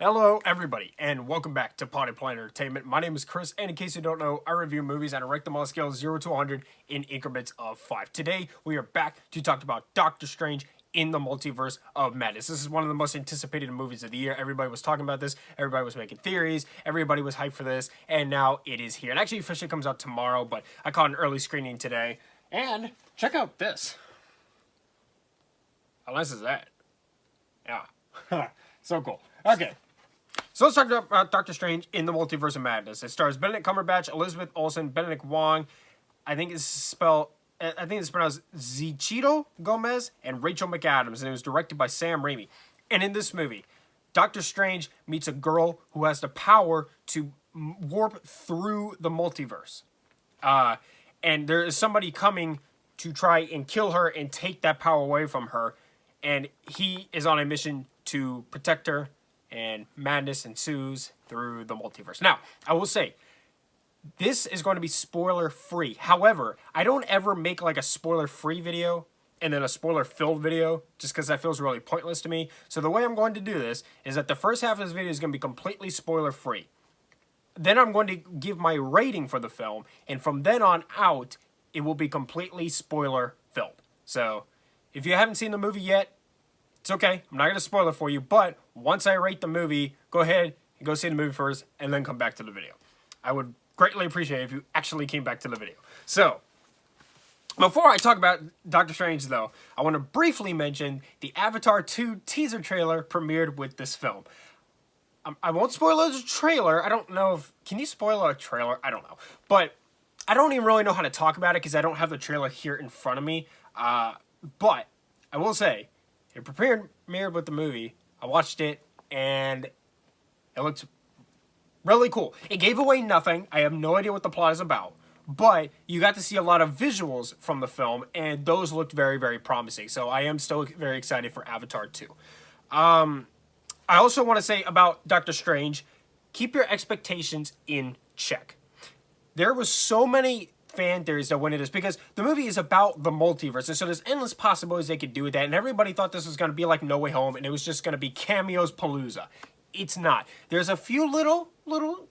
Hello, everybody, and welcome back to Potty Plan Entertainment. My name is Chris, and in case you don't know, I review movies and I rank them on a scale of 0 to 100 in increments of 5. Today, we are back to talk about Doctor Strange in the Multiverse of Madness. This is one of the most anticipated movies of the year. Everybody was talking about this, everybody was making theories, everybody was hyped for this, and now it is here. It actually officially comes out tomorrow, but I caught an early screening today. And check out this. How nice is that? Yeah. So cool. Okay. So let's talk about Doctor Strange in the Multiverse of Madness. It stars Benedict Cumberbatch, Elizabeth Olsen, Benedict Wong. I think it's pronounced Zichito Gomez, and Rachel McAdams, and it was directed by Sam Raimi. And in this movie, Doctor Strange meets a girl who has the power to warp through the multiverse. And there is somebody coming to try and kill her and take that power away from her. And he is on a mission to protect her, and madness ensues through the multiverse. Now, I will say, this is going to be spoiler-free. However, I don't ever make like a spoiler-free video and then a spoiler-filled video, just because that feels really pointless to me. So the way I'm going to do this is that the first half of this video is going to be completely spoiler-free. Then I'm going to give my rating for the film, and from then on out, it will be completely spoiler-filled. So, if you haven't seen the movie yet, it's okay. I'm not going to spoil it for you, but once I rate the movie, go ahead and go see the movie first, and then come back to the video. I would greatly appreciate it if you actually came back to the video. So, before I talk about Doctor Strange, though, I want to briefly mention the Avatar 2 teaser trailer premiered with this film. I won't spoil the trailer. I don't know if... Can you spoil a trailer? I don't know. But I don't even really know how to talk about it because I don't have the trailer here in front of me. But I will say, it premiered with the movie. I watched it, and it looked really cool. It gave away nothing. I have no idea what the plot is about. But you got to see a lot of visuals from the film, and those looked very, very promising. So I am still very excited for Avatar 2. I also want to say about Doctor Strange, keep your expectations in check. There was so many fan theories that went into this because the movie is about the multiverse, and so there's endless possibilities they could do with that, and everybody thought this was going to be like No Way Home, and it was just going to be Cameos Palooza. It's not. There's a few little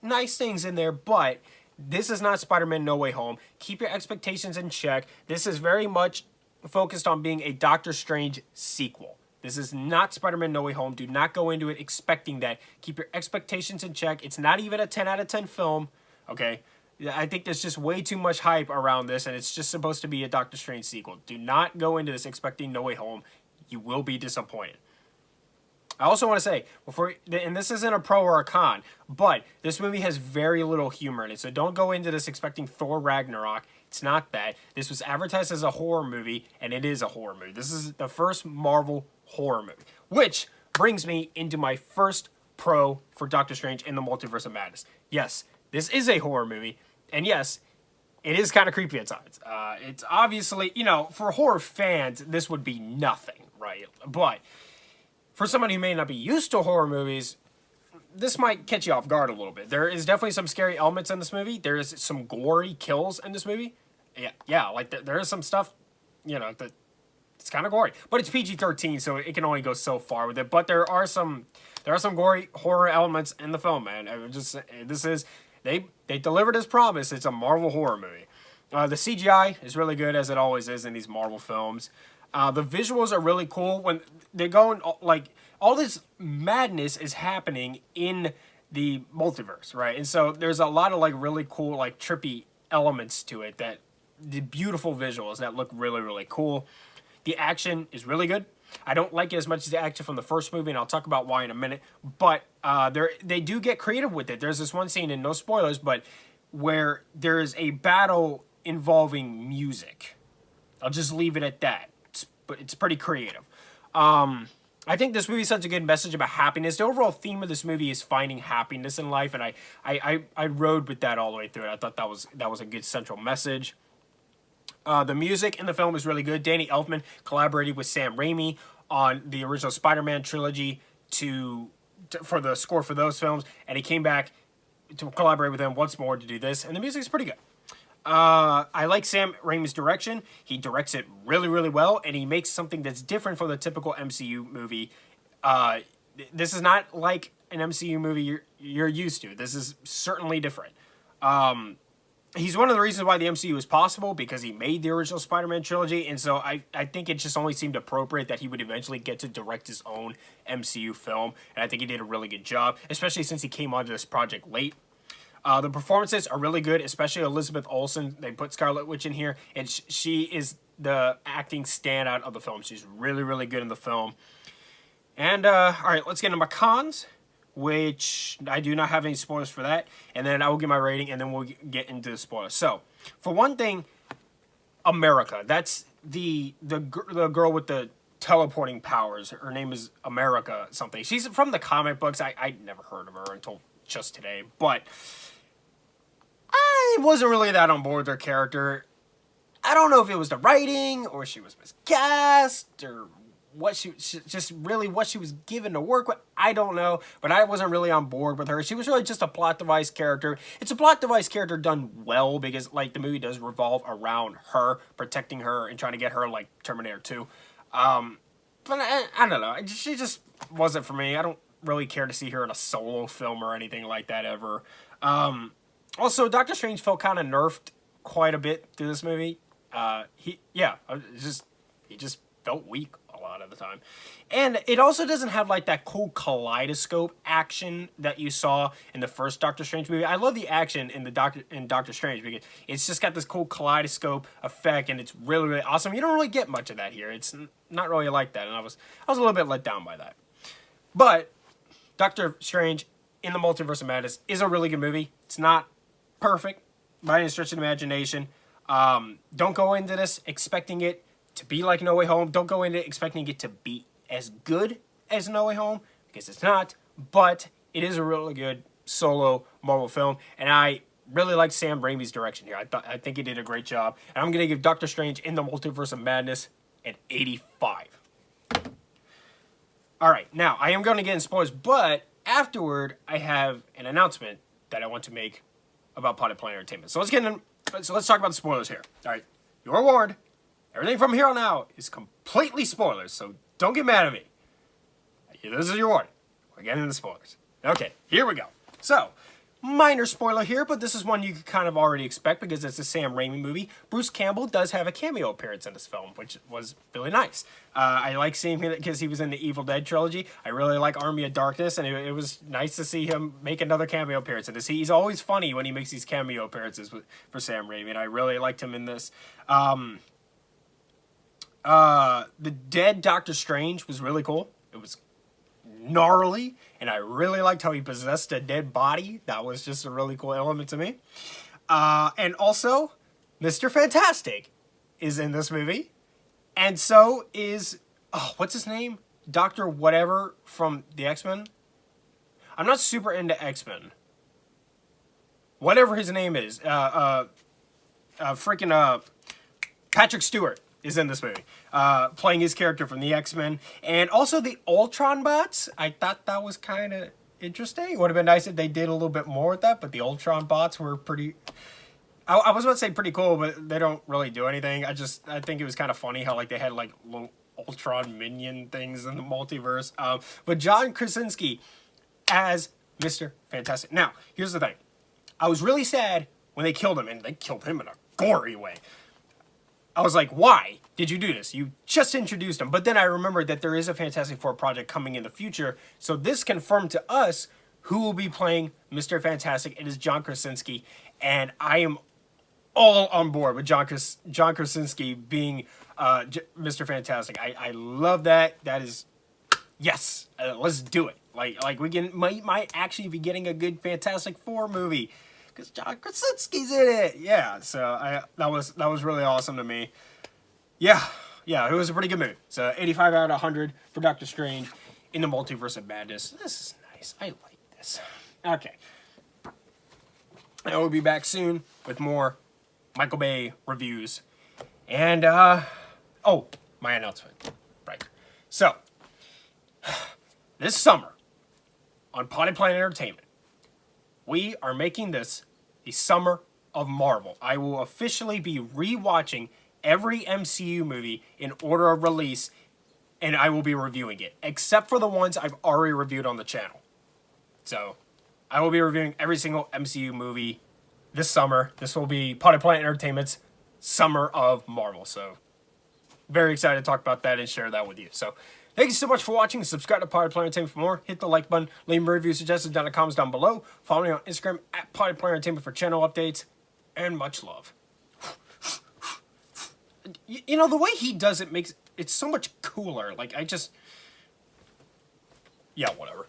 nice things in there, but this is not Spider-Man No Way Home. Keep your expectations in check. This is very much focused on being a Doctor Strange sequel. This is not Spider-Man No Way Home. Do not go into it expecting that. Keep your expectations in check. It's not even a 10 out of 10 film, okay? I think there's just way too much hype around this, and it's just supposed to be a Doctor Strange sequel. Do not go into this expecting No Way Home. You will be disappointed. I also want to say, and this isn't a pro or a con, but this movie has very little humor in it, so don't go into this expecting Thor Ragnarok. It's not that. This was advertised as a horror movie, and it is a horror movie. This is the first Marvel horror movie, which brings me into my first pro for Doctor Strange in the Multiverse of Madness. Yes, this is a horror movie, and yes, it is kind of creepy at times. It's obviously, for horror fans, this would be nothing, right? But for somebody who may not be used to horror movies, this might catch you off guard a little bit. There is definitely some scary elements in this movie. There is some gory kills in this movie. Yeah, like there is some stuff, that it's kind of gory. But it's PG-13, so it can only go so far with it. But there are some gory horror elements in the film, man. They delivered as promised. It's a Marvel horror movie. The CGI is really good, as it always is in these Marvel films. The visuals are really cool when they're going, like, all this madness is happening in the multiverse, right? And so there's a lot of, like, really cool, like, trippy elements to it, that the beautiful visuals that look really, really cool. The action is really good. I don't like it as much as the action from the first movie, and I'll talk about why in a minute. But they do get creative with it. There's this one scene, and no spoilers, but where there is a battle involving music. I'll just leave it at that. But it's pretty creative. I think this movie sends a good message about happiness. The overall theme of this movie is finding happiness in life, and I rode with that all the way through it. I thought that was a good central message. The music in the film is really good. Danny Elfman collaborated with Sam Raimi on the original Spider-Man trilogy for the score for those films, and he came back to collaborate with him once more to do this, and the music's pretty good. I like Sam Raimi's direction. He directs it really, really well, and he makes something that's different from the typical MCU movie. This is not like an MCU movie you're used to. This is certainly different. He's one of the reasons why the MCU is possible, because he made the original Spider-Man trilogy, and so I think it just only seemed appropriate that he would eventually get to direct his own MCU film, and I think he did a really good job, especially since he came onto this project late. The performances are really good, especially Elizabeth Olsen. They put Scarlet Witch in here, and she is the acting standout of the film. She's really, really good in the film. And, all right, let's get into my cons, which I do not have any spoilers for that. And then I will give my rating, and then we'll get into the spoilers. So, for one thing, America. That's the girl with the teleporting powers. Her name is America something. She's from the comic books. I never heard of her until just today. But I wasn't really that on board with her character. I don't know if it was the writing, or she was miscast, or what she was given to work with. I don't know, but I wasn't really on board with her. She was really just a plot device character. It's a plot device character done well, because like the movie does revolve around her, protecting her and trying to get her like Terminator 2. But I don't know. She just wasn't for me. I don't really care to see her in a solo film or anything like that ever. Also, Doctor Strange felt kind of nerfed quite a bit through this movie. He just felt weak a lot of the time. And it also doesn't have like that cool kaleidoscope action that you saw in the first Doctor Strange movie. I love the action in Doctor Strange, because it's just got this cool kaleidoscope effect, and it's really, really awesome. You don't really get much of that here. It's not really like that, and I was a little bit let down by that. But Doctor Strange in the Multiverse of Madness is a really good movie. It's not perfect by any stretch of the imagination. Don't go into this expecting it to be like No Way Home. Don't go into it expecting it to be as good as No Way Home, because it's not. But it is a really good solo Marvel film, and I really like Sam Raimi's direction here. I think he did a great job, and I'm gonna give Doctor Strange in the Multiverse of Madness an 85. All right, now I am going to get in spoilers, but afterward I have an announcement that I want to make about Potted Plant Entertainment. So let's talk about the spoilers here. All right, you're warned. Everything from here on out is completely spoilers, so don't get mad at me. This is your warning. We're getting into the spoilers. Okay, here we go. So, minor spoiler here, but this is one you could kind of already expect, because it's a Sam Raimi movie. Bruce Campbell does have a cameo appearance in this film, which was really nice. I like seeing him because he was in the Evil Dead trilogy. I really like Army of Darkness, and it was nice to see him make another cameo appearance in this. He's always funny when he makes these cameo appearances for Sam Raimi, and I really liked him in this. The dead Doctor Strange was really cool. It was gnarly, and I really liked how he possessed a dead body. That was just a really cool element to me. And also, Mr. Fantastic is in this movie, and so is, what's his name? Dr. Whatever from the X-Men? I'm not super into X-Men. Whatever his name is. Patrick Stewart is in this movie, playing his character from the X-Men. And also the Ultron bots. I thought that was kind of interesting. It would have been nice if they did a little bit more with that, but the Ultron bots were pretty... I was about to say pretty cool, but they don't really do anything. I think it was kind of funny how like they had like little Ultron minion things in the multiverse. But John Krasinski as Mr. Fantastic. Now, here's the thing. I was really sad when they killed him, and they killed him in a gory way. I was like, why did you do this? You just introduced him. But then I remembered that there is a Fantastic Four project coming in the future. So this confirmed to us who will be playing Mr. Fantastic. It is John Krasinski. And I am all on board with John Krasinski being Mr. Fantastic. I love that. That is, yes, let's do it. Like we might actually be getting a good Fantastic Four movie, because John Krasinski's in it. Yeah, so that was really awesome to me. Yeah, it was a pretty good movie. So 85 out of 100 for Doctor Strange in the Multiverse of Madness. This is nice. I like this. Okay. I will be back soon with more Michael Bay reviews. And, my announcement. Right. So, this summer, on Potted Plant Entertainment, we are making this the Summer of Marvel. I will officially be rewatching every MCU movie in order of release, and I will be reviewing it, except for the ones I've already reviewed on the channel. So, I will be reviewing every single MCU movie this summer. This will be Potty Planet Entertainment's Summer of Marvel. So, very excited to talk about that and share that with you. So, thank you so much for watching. Subscribe to Potty Planet Entertainment for more. Hit the like button. Leave me a review suggestions down in the comments down below. Follow me on Instagram at Potty Planet Entertainment for channel updates. And much love. You know, the way he does it makes it so much cooler. Like, yeah, whatever.